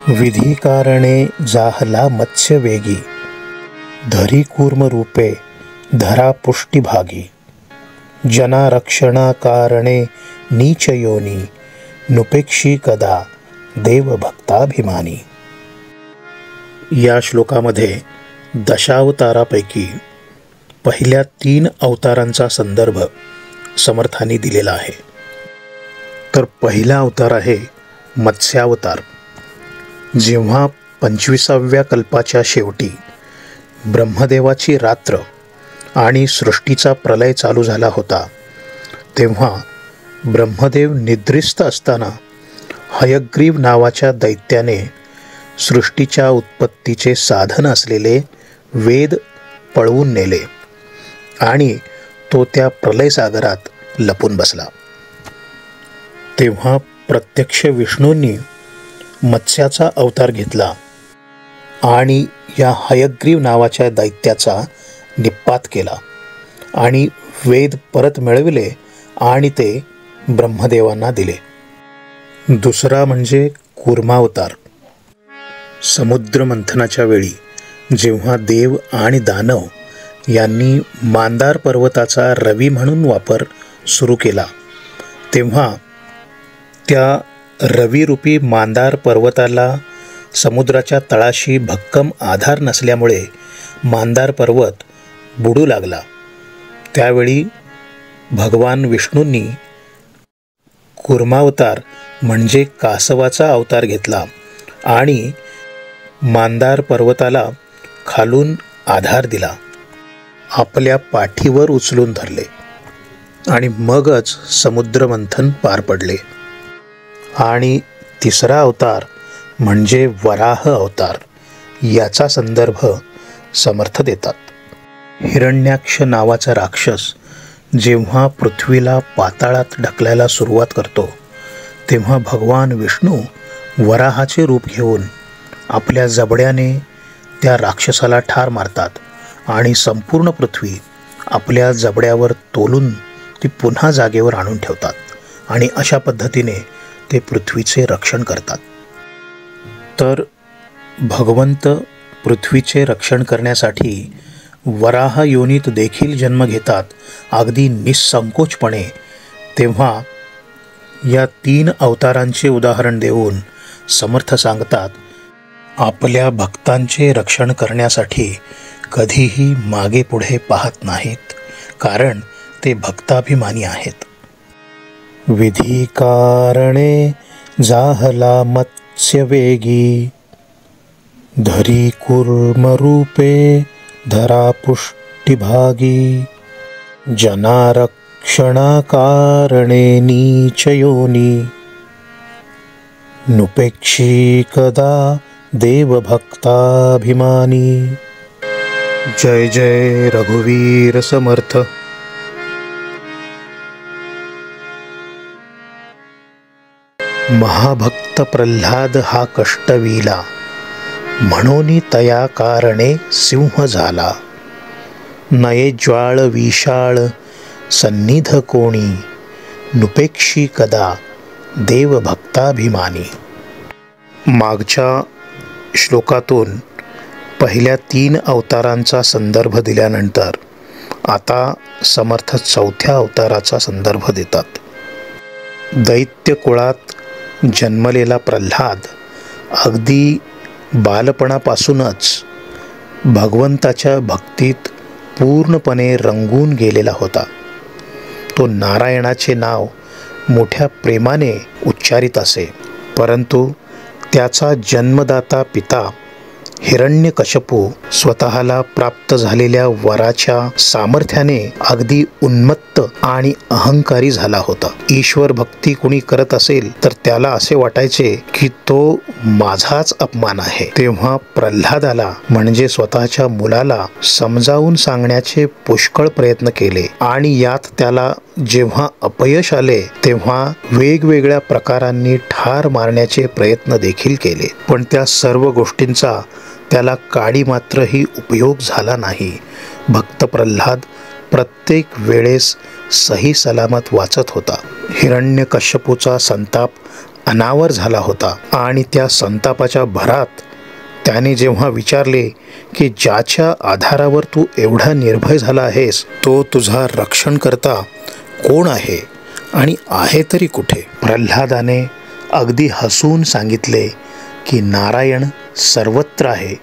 विधी कारणे जाहला मत्स्य वेगी, धरी कूर्म रूपे धरा पुष्टिभागी, जना रक्षणा कारणे नीच योनी, नुपेक्षी कदा देव भक्ताभिमानी. या श्लोकामध्ये दशावतारापैकी पहिल्या 3 अवतारांचा संदर्भ समर्थांनी दिलेला आहे. तर पहिला अवतार आहे मत्स्यावतार. जेव्हा 25व्या कल्पाच्या शेवटी ब्रह्मदेवाची रात्र आणि सृष्टीचा प्रलय चालू झाला होता, तेव्हा ब्रह्मदेव निद्रिस्त असताना हयग्रीव नावाच्या दैत्याने सृष्टीच्या उत्पत्तीचे साधन असलेले वेद पळवून नेले आणि तो त्या प्रलयसागरात लपून बसला. तेव्हा प्रत्यक्ष विष्णूंनी मत्स्याचा अवतार घेतला आणि या हयग्रीव नावाच्या दैत्याचा निप्पात केला आणि वेद परत मिळविले आणि ते ब्रह्मदेवांना दिले. दुसरा म्हणजे कूर्मावतार. समुद्र मंथनाच्या वेळी जेव्हा देव आणि दानव यांनी मांदार पर्वताचा रवी म्हणून वापर सुरू केला, तेव्हा त्या रविरूपी मांदार पर्वताला समुद्राच्या तळाशी भक्कम आधार नसल्यामुळे मांदार पर्वत बुडू लागला. त्यावेळी भगवान विष्णूंनी कूर्मावतार म्हणजे कासवाचा अवतार घेतला आणि मांदार पर्वताला खालून आधार दिला, आपल्या पाठीवर उचलून धरले आणि मगच समुद्रमंथन पार पडले. आणि तिसरा अवतार म्हणजे वराह अवतार. याचा संदर्भ समर्थ देतात. हिरण्याक्ष नावाचा राक्षस जेव्हा पृथ्वीला पाताळात ढकलायला सुरुवात करतो, तेव्हा भगवान विष्णू वराहाचे रूप घेऊन आपल्या जबड्याने त्या राक्षसाला ठार मारतात आणि संपूर्ण पृथ्वी आपल्या जबड्यावर तोलून ती पुन्हा जागेवर आणून ठेवतात आणि अशा पद्धतीने ते पृथ्वीचे रक्षण करतात. तर भगवंत पृथ्वीचे रक्षण करण्यासाठी वराह योनीत देखील जन्म घेतात, अगदी निःसंकोचपणे. तेव्हा या 3 अवतारांचे उदाहरण देऊन समर्थ सांगतात, आपल्या भक्तांचे रक्षण करण्यासाठी कधीही मागे पुढे पाहत नाहीत, कारण ते भक्ताभिमानी आहेत. विधी कारणे जाहला मत्स्य वेगी, धरी कूर्म रूपे धरा पुष्टिभागी, जना रक्षणा कारणे नीच योनी, नुपेक्षी कदा देव भक्ताभिमानी. जय जय रघुवीर समर्थ. महाभक्त प्रल्हाद हा कष्टविला, म्हणून तया कारणे सिंह झाला. नये ज्वाळ विशाळ सन्निध कोणी, नुपेक्षी कदा देव भक्ताभिमानी. मागच्या श्लोकातून पहिल्या 3 अवतारांचा संदर्भ दिल्यानंतर आता समर्थ 4थ्या अवताराचा संदर्भ देतात. दैत्य कुळात जन्मलेला प्रल्हाद अगदी बालपणापासूनच भगवंताच्या भक्तीत पूर्णपणे रंगून गेलेला होता. तो नारायणाचे नाव मोठ्या प्रेमाने उच्चारित असे, परंतु त्याचा जन्मदाता पिता हिरण्यकश्यपू स्वतःला प्राप्त झालेल्या वराच्या सामर्थ्याने अगदी उन्मत्त आणि अहंकारी झाला होता. ईश्वर भक्ती कुणी करत असेल तर त्याला असे वाटायचे की तो माझाच अपमान आहे. तेव्हा प्रल्हादाला म्हणजे स्वतःच्या मुलाला समजावून सांगण्याचे पुष्कळ प्रयत्न केले आणि यात त्याला जेव्हा अपयश आले तेव्हा वेगवेगळ्या प्रकारांनी ठार मारण्याचे प्रयत्न देखील केले, पण त्या सर्व गोष्टींचा त्याला काडी मात्रही उपयोग झाला नाही. भक्त प्रल्हाद प्रत्येक वेळेस सही सलामत वाचत होता. हिरण्यकश्यपूचा संताप अनावर झाला होता आणि त्या संतापाच्या भरात त्याने जेव्हा विचारले की ज्याच्या आधारावर तू एवढा निर्भय झाला आहेस तो तुझा रक्षणकर्ता कोण आहे आणि आहे तरी कुठे, प्रल्हादाने अगदी हसून सांगितले की नारायण सर्वत्र आहे,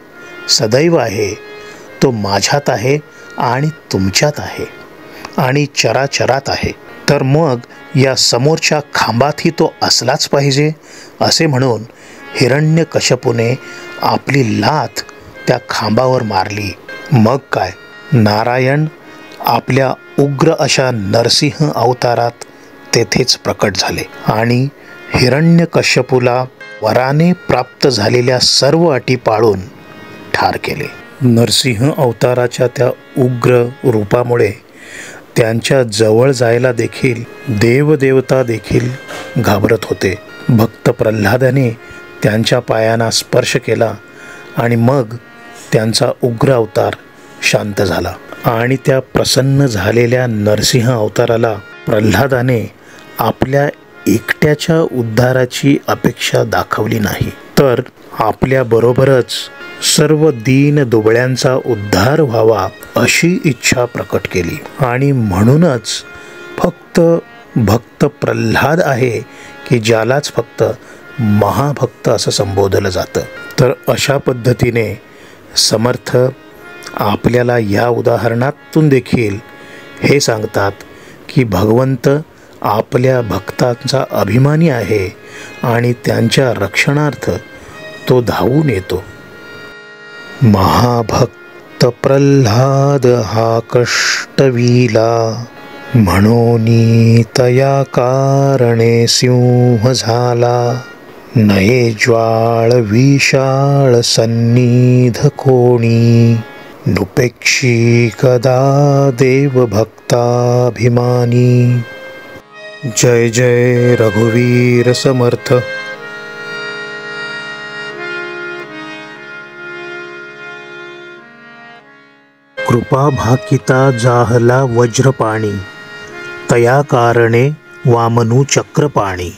सदैव आहे, तो माझ्यात आहे आणि तुमच्यात आहे आणि चराचरात आहे. तर मग या समोरच्या खांबातही तो असलाच पाहिजे असे म्हणून हिरण्यकश्यपूने आपली लाथ त्या खांबावर मारली. मग काय, नारायण आपल्या उग्र अशा नरसिंह अवतारात तेथेच प्रकट झाले आणि हिरण्यकश्यपूला वराने प्राप्त झालेल्या सर्व अटी पाळून ठार केले. नरसिंह अवताराच्या त्या उग्र रूपामुळे त्यांच्या जवळ जायला देखील देवदेवता देखील घाबरत होते. भक्त प्रल्हादाने त्यांच्या पायांना स्पर्श केला आणि मग त्यांचा उग्र अवतार शांत झाला आणि त्या प्रसन्न झालेल्या नरसिंह अवताराला प्रल्हादाने आपल्या एकट्याच्या उद्धाराची अपेक्षा दाखवली नाही, तर आपल्याबरोबरच सर्व दीन दुबळ्यांचा उद्धार व्हावा अशी इच्छा प्रकट केली. आणि म्हणूनच फक्त भक्त प्रल्हाद आहे की ज्यालाच फक्त महाभक्त असं संबोधलं जातं. तर अशा पद्धतीने समर्थ आपल्याला या उदाहरणातून देखील हे सांगतात की भगवंत आपल्या भक्तांचा अभिमानी आहे आणि त्यांच्या रक्षणार्थ तो धावून येतो. महाभक्त प्रल्हाद हा कष्टविला, म्हणून तया कारणे सिंह झाला. नये ज्वाळ विशाळ सन्निध कोणी, नुपेक्षी कदा देव भक्ताभिमानी. जय जय रघुवीर समर्थ. कृपा भाकिता जाहला वज्रपाणी, तया कारणे वामनू चक्रपाणी.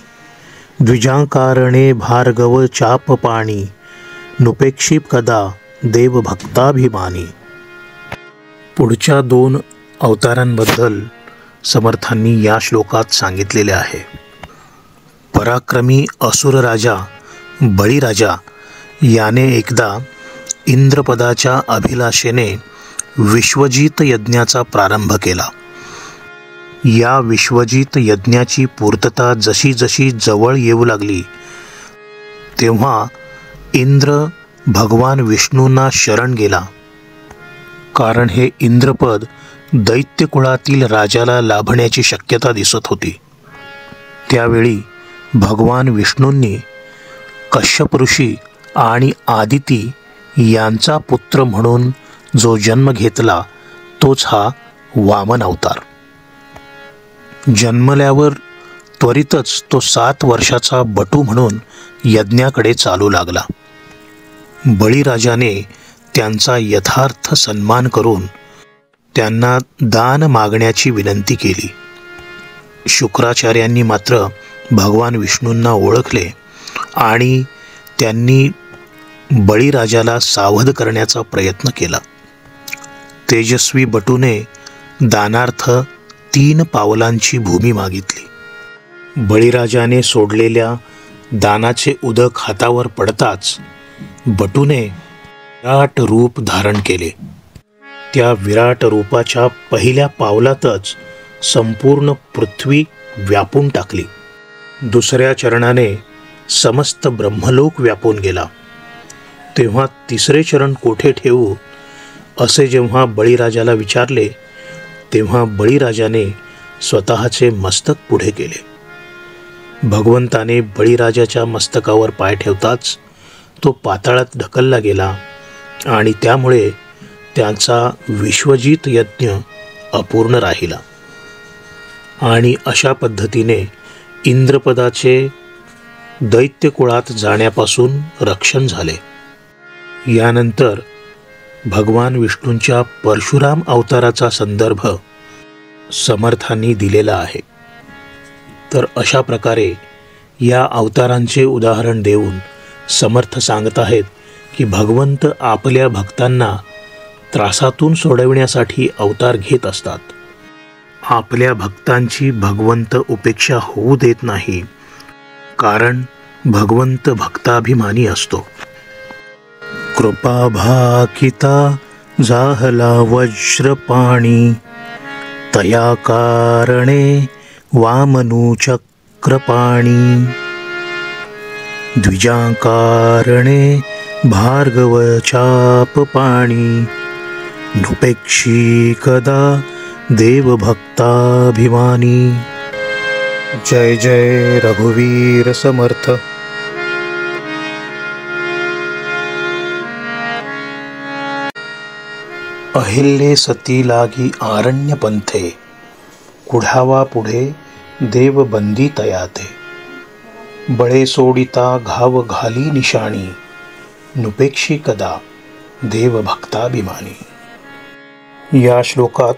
द्विजाकारणे भार्गव चापपाणी, नुपेक्षिप कदा देव भक्ताभिमानी. पुढच्या 2 अवतारांबद्दल समर्थांनी या श्लोकात सांगितलेले आहे. पराक्रमी असुर राजा बळीराजा याने एकदा इंद्रपदाच्या अभिलाषेने विश्वजित यज्ञाचा प्रारंभ केला. या विश्वजित यज्ञाची पूर्तता जशी जशी जवळ येऊ लागली तेव्हा इंद्र भगवान विष्णूंना शरण गेला, कारण हे इंद्रपद दैत्यकुळातील राजाला लाभण्याची शक्यता दिसत होती. त्यावेळी भगवान विष्णूंनी कश्यप ऋषी आणि आदिती यांचा पुत्र म्हणून जो जन्म घेतला तोच हा वामन अवतार. जन्मल्यावर त्वरितच तो 7 वर्षाचा बटू म्हणून यज्ञाकडे चालू लागला. बळीराजाने त्यांचा यथार्थ सन्मान करून त्यांना दान मागण्याची विनंती केली. शुक्राचार्यांनी मात्र भगवान विष्णूंना ओळखले आणि त्यांनी बळीराजाला सावध करण्याचा प्रयत्न केला. तेजस्वी बटूने दानार्थ 3 पावलांची भूमी मागितली. बळीराजाने सोडलेल्या दानाचे उदक हातावर पडताच बटूने विराट रूप धारण केले. त्या विराट रूपाच्या पहिल्या पावलातच संपूर्ण पृथ्वी व्यापून टाकली. दुसऱ्या चरणाने समस्त ब्रह्मलोक व्यापून गेला. तेव्हा तिसरे चरण कोठे ठेवू असे जेव्हा बळीराजाला विचारले तेव्हा बळीराजाने स्वतःचे मस्तक पुढे केले. भगवंताने बळीराजाच्या मस्तकावर पाय ठेवताच तो पाताळात ढकलला गेला आणि त्यामुळे त्यांचा विश्वजित यज्ञ अपूर्ण राहिला. आणि अशा पद्धतीने इंद्रपदाचे दैत्यकुळात जाण्यापासून रक्षण झाले. यानंतर भगवान विष्णूंच्या परशुराम अवताराचा संदर्भ समर्थांनी दिलेला आहे. तर अशा प्रकारे या अवतारांचे उदाहरण देऊन समर्थ सांगत आहेत की भगवंत आपल्या भक्तांना त्रासातून सोडविण्यासाठी अवतार घेत असतात. आपल्या भक्तांची भगवंत उपेक्षा होऊ देत नाही, कारण भगवंत भक्ताभिमानी असतो. कृपा भाकिता जाहला वज्रपाणी, तया कारणे वामनूचक्रपाणी, द्विजाकारणे भार्गव चापपाणी, नुपेक्षी कदा देवभक्ताभिमानी. जय जय रघुवीर समर्थ. अहिल्ये सती लागी आरण्य पंथे, कुढावा पुढे देव बंदी तयाते, बळे सोडिता घाव घाली निशाणी, नुपेक्षी कदा देव भक्ताभिमानी. या श्लोकात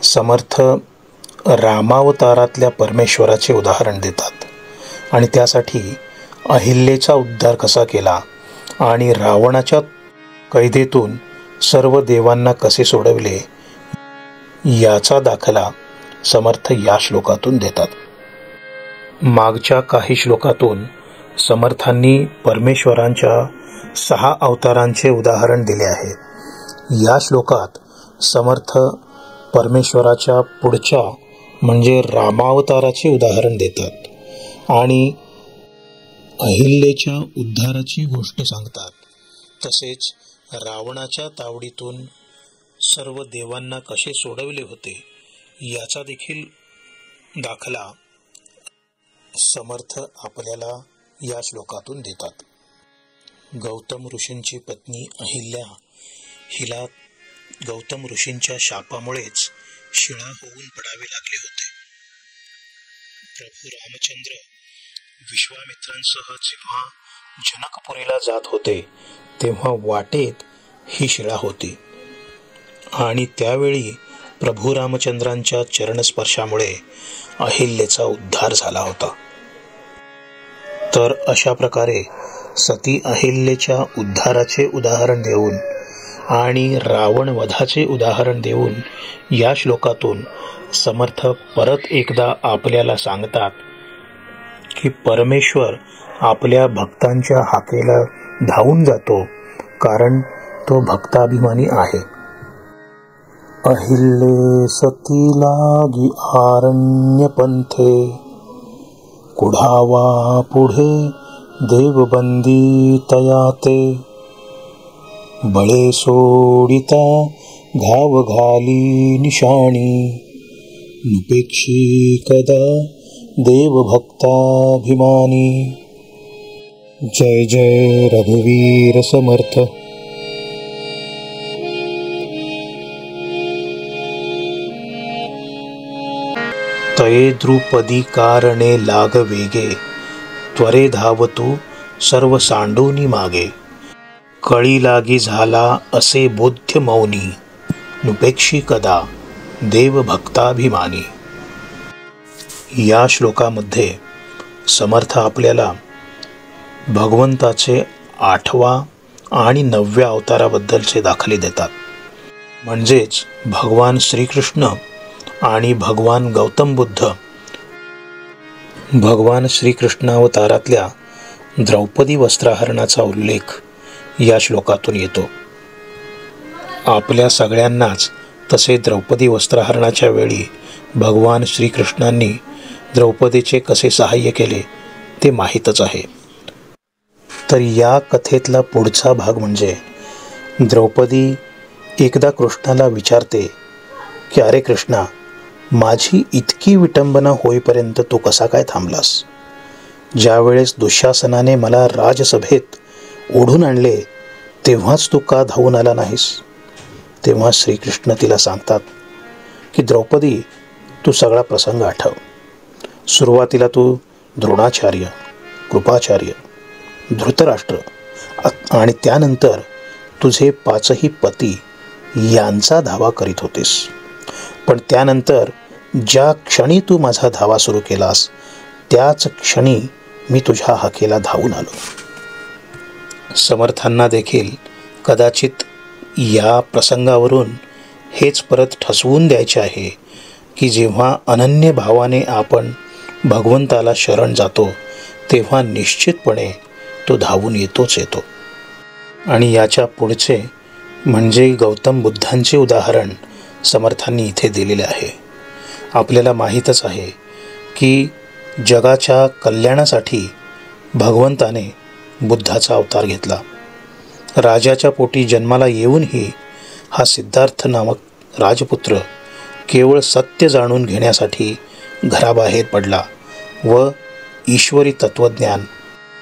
समर्थ रामावतारातल्या परमेश्वराचे उदाहरण देतात आणि त्यासाठी अहिल्येचा उद्धार कसा केला आणि रावणाच्या कैदेतून सर्व देवांना कसे सोडवले याचा दाखला समर्थ या श्लोकातून देतात. मागच्या काही श्लोकातून समर्थांनी परमेश्वरांच्या 6 अवतारांचे उदाहरण दिले आहे. या श्लोकात समर्थ परमेश्वराच्या पुढच्या म्हणजे रामावताराचे उदाहरण देतात आणि अहिल्येच्या उद्धाराची गोष्ट सांगतात. तसेच रावणाच्या तावडीतून सर्व देवांना कसे सोडवले होते याचा देखील दाखला समर्थ आपल्याला या श्लोकातून देतात. गौतम ऋषींची पत्नी अहिल्या हिला गौतम ऋषींच्या शापामुळेच शिळा होऊन पडावे लागले होते. प्रभू रामचंद्र विश्वामित्रांसह जेव्हा जनकपुरीला जात होते तेव्हा वाटेत ही शिळा होती आणि त्यावेळी प्रभू रामचंद्रांच्या चरणस्पर्शामुळे अहिल्येचा उद्धार झाला होता. तर अशा प्रकारे सती अहिल्येच्या उद्धाराचे उदाहरण देऊन आणि रावण वधाचे उदाहरण देऊन या श्लोकातून समर्थ परत एकदा आपल्याला सांगतात की परमेश्वर आपल्या भक्तांच्या हाकेला धावून जातो, कारण तो भक्ताभिमानी आहे. अहिल्ये सती लागी आरण्य पंथे, कुढावा पुढे देवबंदी तयाते, बळे सोडिता घाव घाली निशाणी, नुपेक्षी कदा देवभक्ताभिमानी. जय जय रघुवीर समर्थ. तये द्रुपदी कारणे लाग वेगे, त्वरे धावतू सर्व सांडूनी मागे, कळी लागी झाला असे बोध्य मौनी, नुपेक्षी कदा देव भक्ताभिमानी. या श्लोकामध्ये समर्थ आपल्याला भगवंताचे 8व्या आणि 9व्या अवताराबद्दलचे दाखले देतात. म्हणजेच भगवान श्रीकृष्ण आणि भगवान गौतम बुद्ध. भगवान श्रीकृष्णावतारातल्या द्रौपदी वस्त्रहरणाचा उल्लेख या श्लोकातून येतो. आपल्या सगळ्यांनाच तसे द्रौपदी वस्त्रहरणाच्या वेळी भगवान श्रीकृष्णांनी द्रौपदीचे कसे सहाय्य केले ते माहीतच आहे. तर या कथेतला पुढचा भाग म्हणजे द्रौपदी एकदा कृष्णाला विचारते की अरे कृष्णा, माझी इतकी विटंबना होईपर्यंत तू कसा काय थांबलास? ज्यावेळेस दुःशासनाने मला राजसभेत ओढून आणले तेव्हाच तू का धावून आला नाहीस? तेव्हा श्रीकृष्ण तिला सांगतात की द्रौपदी, तू सगळा प्रसंग आठव. सुरुवातीला तू द्रोणाचार्य, कृपाचार्य, धृतराष्ट्र आणि त्यानंतर तुझे 5ही पती यांचा धावा करीत होतेस. पण त्यानंतर ज्या क्षणी तू माझा धावा सुरू केलास त्याच क्षणी मी तुझ्या हाकेला धावून आलो. समर्थांना देखील कदाचित या प्रसंगावरून हेच परत ठसवून द्यायचे आहे की जेव्हा अनन्य भावाने आपण भगवंताला शरण जातो तेव्हा निश्चितपणे तो धावून येतोच येतो. आणि याच्या पुढचे म्हणजे गौतम बुद्धांचे उदाहरण समर्थांनी इथे दिलेले आहे. आपल्याला माहीतच आहे की जगाच्या कल्याणासाठी भगवंताने बुद्धाचा अवतार घेतला. राजाच्या पोटी जन्माला येऊनही हा सिद्धार्थ नामक राजपुत्र केवळ सत्य जाणून घेण्यासाठी घराबाहेर पडला व ईश्वरी तत्त्वज्ञान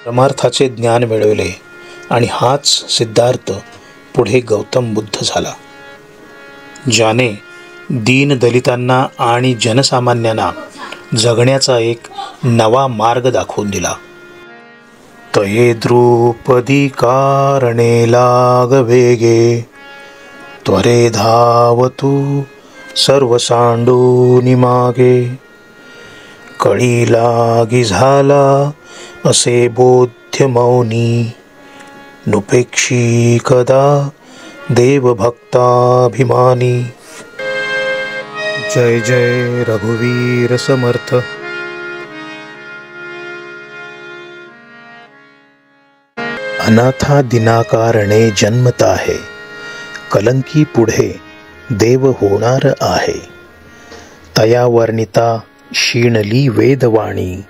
परमार्थाचे ज्ञान मिळवले. आणि हाच सिद्धार्थ पुढे गौतम बुद्ध झाला, ज्याने दीनदलितांना आणि जनसामान्यांना जगण्याचा एक नवा मार्ग दाखवून दिला. तये द्रुपदी कारणे लाग वेगे, त्वरे धावतु सर्व सांडूनि मागे. कळी लागी झाला असे बोध्य मौनी, नुपेक्षी कदा देवभक्ताभिमानी. जय जय रघुवीर समर्थ. अनाथा दिनाकारणे जन्मत आहे, कलंकी पुढे देव होणार आहे. तया वर्णिता क्षीणली वेदवाणी,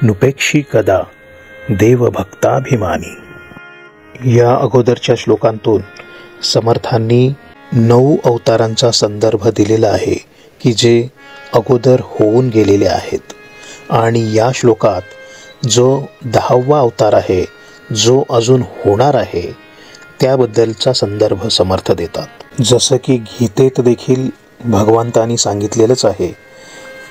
नुपेक्षी कदा देवभक्ताभिमानी. या अगोदरच्या श्लोकांतून समर्थांनी 9 अवतारांचा संदर्भ दिलेला आहे की जे अगोदर होऊन गेलेले आहेत. आणि या श्लोकात जो 10वा अवतार आहे जो अजून होणार आहे त्याबद्दलचा संदर्भ समर्थ देतात. जसं की गीतेत देखील भगवंतांनी सांगितलेलंच आहे,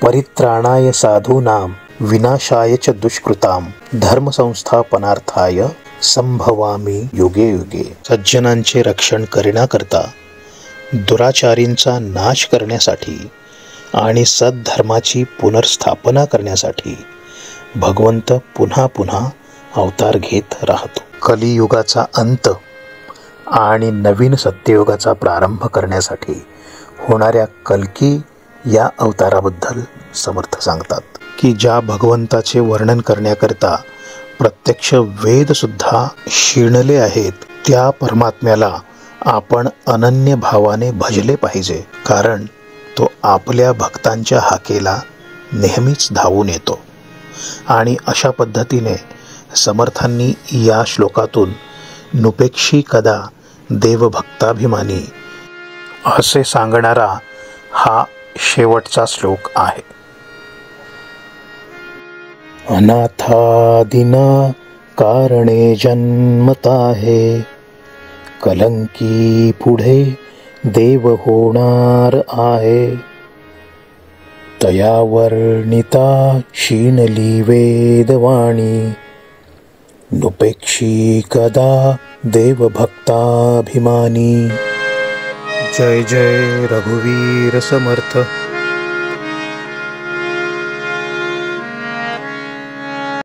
परित्राणाय साधूनां विनाशाय च दुष्कृतां धर्मसंस्थापनार्थाय संभवामी युगे युगे. सज्जनांचे रक्षण करण्याकरता, दुराचारींचा नाश करण्यासाठी आणि सद्धर्माची पुनर्स्थापना करण्यासाठी भगवंत पुन्हा पुन्हा अवतार घेत राहतो. कलियुगाचा अंत आणि नवीन सत्ययुगाचा प्रारंभ करण्यासाठी होणाऱ्या कल्की या अवताराबद्दल समर्थ सांगतात की ज्या भगवंताचे वर्णन करण्याकरता प्रत्यक्ष वेदसुद्धा क्षीणले आहेत, त्या परमात्म्याला आपण अनन्य भावाने भजले पाहिजे, कारण तो आपल्या भक्तांच्या हाकेला नेहमीच धावून येतो. आणि अशा पद्धतीने समर्थांनी या श्लोकातून नुपेक्षी कदा देवभक्ताभिमानी असे सांगणारा हा शेवटचा श्लोक आहे. अनाथादिना कारणे जन्मत आहे, कलंकी पुढे देव होणार आहे. तया वर्णिता क्षीणली वेदवाणी, नुपेक्षी कदा देवभक्ताभिमानी. जय जय रघुवीर समर्थ.